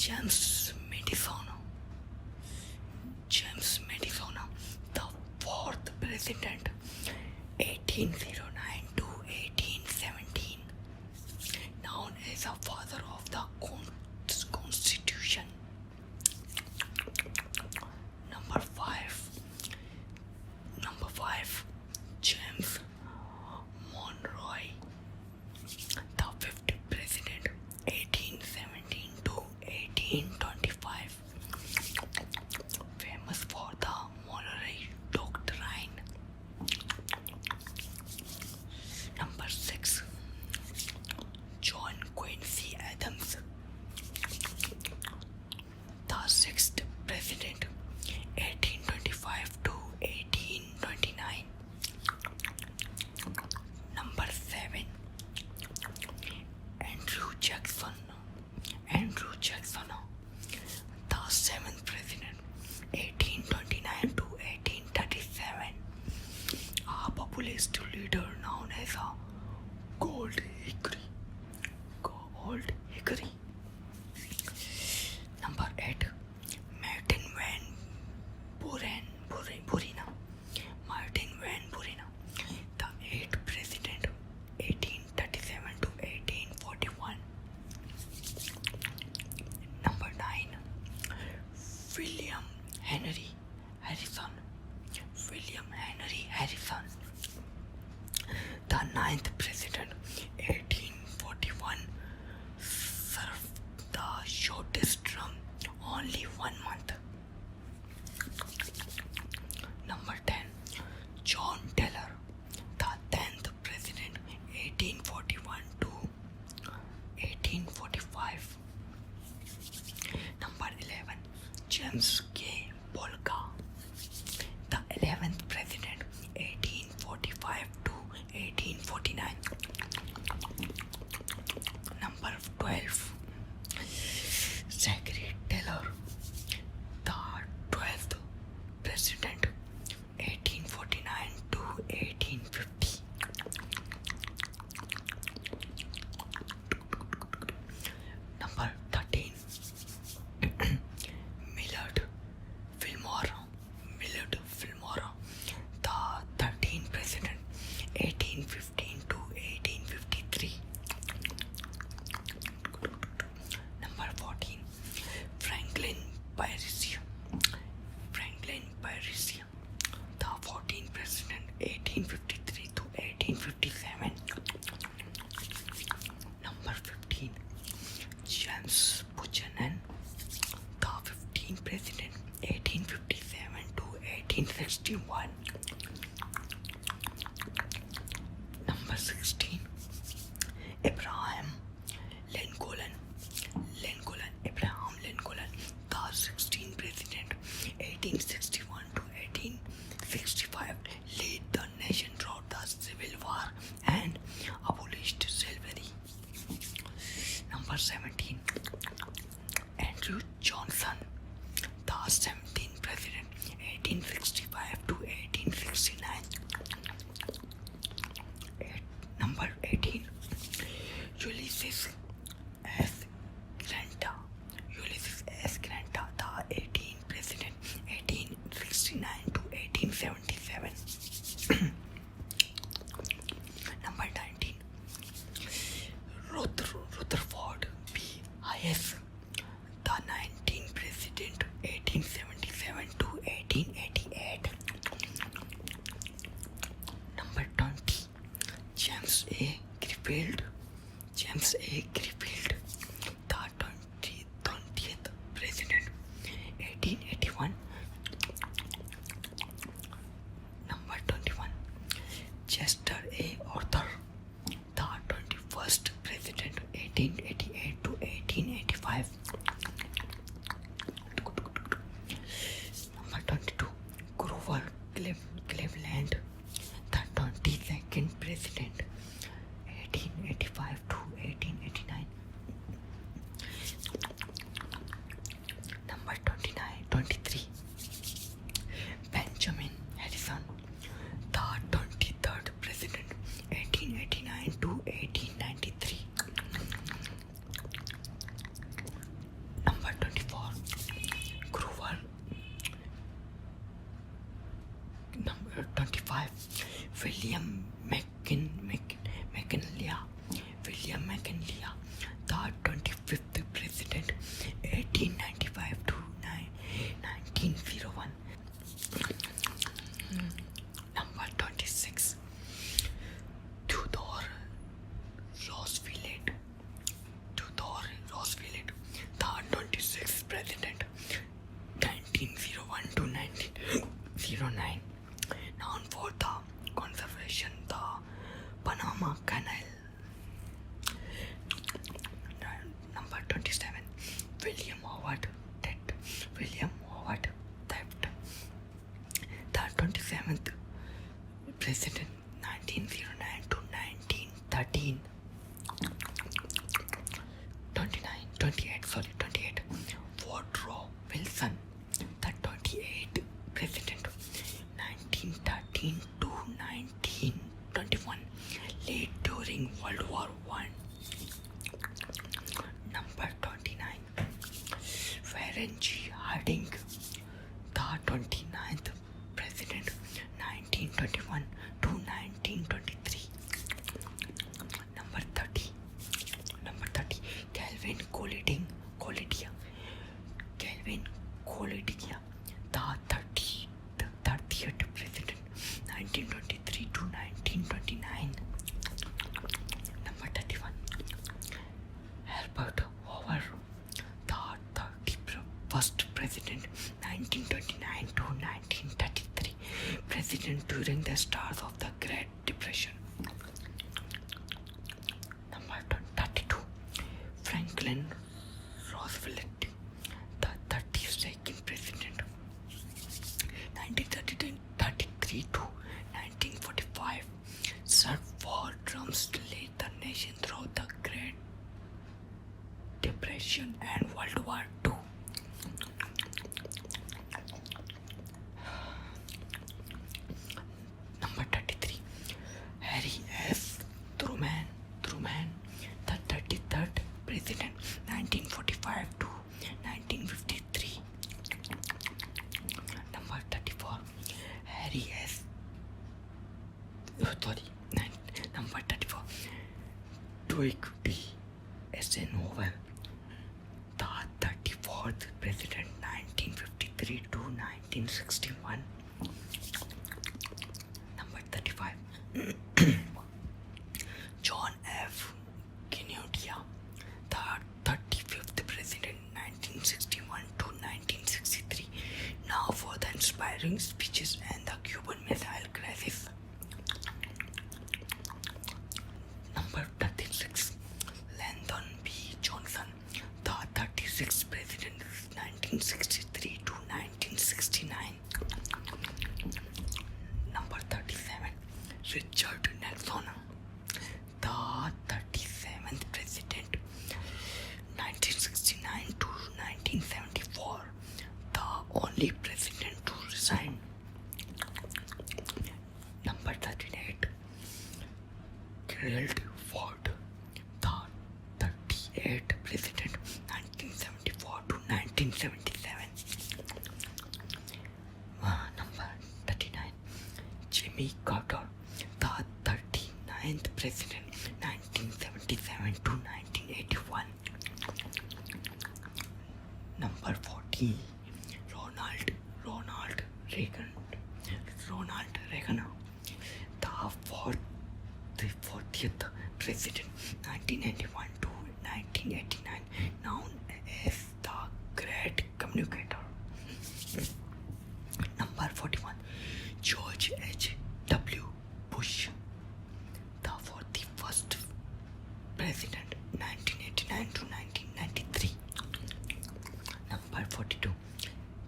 James Madison. James Madison, the fourth president, 1809 to 1817, known as the father of the Constitution. Number five, James Monroe, the fifth president, 1817 to 1825, famous for the Monroe Doctrine. Number 6, John Quincy Adams, the sixth president, 1825 to 1829. Number 7, Andrew Jackson, the seventh president, 1829 to 1837, a populist leader known as a Gold Hickory. Number 8, Martin Van Buren, the eighth president, 1837 to 1841. Number 9, William Henry Harrison, the ninth president, 1841, served the shortest term, only 1 month. Number 10, John Taylor, the 10th president, 1841 to 1845. Number 11, James K. Polk, the 11th president, 1845 to 1849. Number 12, Zachary Taylor, the 12th president, 1849 to 1850. Number 13, Millard Fillmore, the 13th president, 1815 to 1853. Number 14, Franklin Pierce, the 14th president, 1853 to 1857. Number 15, James Buchanan, the 15th president, 1857 to 1861. Number 16, Abraham Lincoln, the 16th president, 1861 to 1865, led the nation through the Civil War and abolished slavery. Number 17, Andrew Johnson, the 17th president, 1865 to 1869. Number 18, Ulysses S. Grant, the 18th president, 1869 to 1877. Number 19, Rutherford B. Hayes, the 19th president, 1877 to 1888. Number 20, James A. Garfield, the 20th president, 1881. Number 21, Chester A. Arthur, the 21st president, 1888 to 1885. Number 22, Grover Cleveland, the 22nd president, 1885 to 1889. Number 23, Benjamin Harrison, the 23rd president, 1889 to 1893. Number William McKinley, the 25th president, 1895 to 1901. Number 26, Theodore Roosevelt, the 26th president, 1901 to 1909, known for the conservation the Panama Canal. Number 27, William Howard Taft, the 27th president, 1909 to 1913. 28. Woodrow Wilson, the 28th president, 1913 to 1921, late during World War I. Number 29, Warren G. Harding, the 29th president, 1921 to 1923. Number 30, Calvin Coolidge, the 30th president, 1923 to 1929. Number 31, Herbert Hoover, the 31st president, 1929 to 1933, president during the start of the Great Depression. Number 32, Franklin Roosevelt, the 32nd president, 1933 to 1945, served 4 terms to lead the nation through the Great Depression and World War II. Number 33, Harry S. Truman, the 33rd president, 1945 to 1953. Number 34, Number 34, Dwight D. Eisenhower, the 34th president, 1953 to 1961. Number 35, John F. Kennedy, the 35th president, 1961 to 1963, now for the inspiring speeches and the Cuban Missile Crisis. Number 36, Lyndon B. Johnson, the 36th president, 1963 to 1969. Number 37, Richard Nixon, the 37th president, 1969 to 1974, the only president to resign. Number 38, Gerald Ford, the 38th president, 1974 to 1977. Number 39, Jimmy Carter, the 39th president, 1977 to 1981. Number 40, Ronald Reagan, the 40th president, 1991 to 1989, known as the Great Communicator. Number 41, George H.W. Bush, the 41st president, 1989 to 1993. Number 42,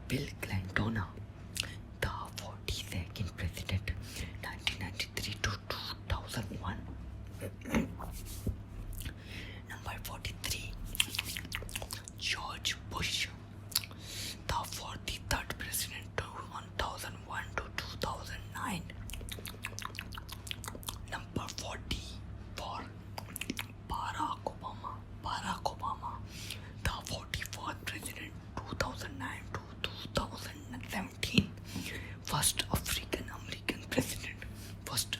Bill Clinton, the 42nd president, 1993 to 2001. Number 43, George Bush, the 43rd president, 2001 to 2009. Number 44, Barack Obama, the 44th president, 2009 to 2017, first African American president, first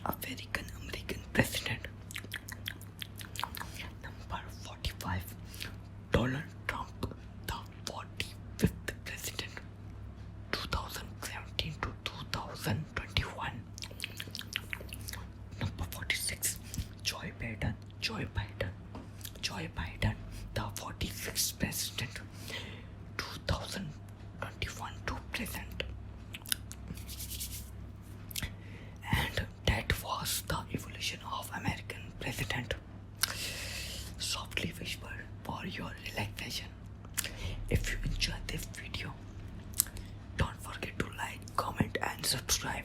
present. And that was the evolution of American president. Softly whisper for your relaxation. If you enjoyed this video, don't forget to like, comment and subscribe.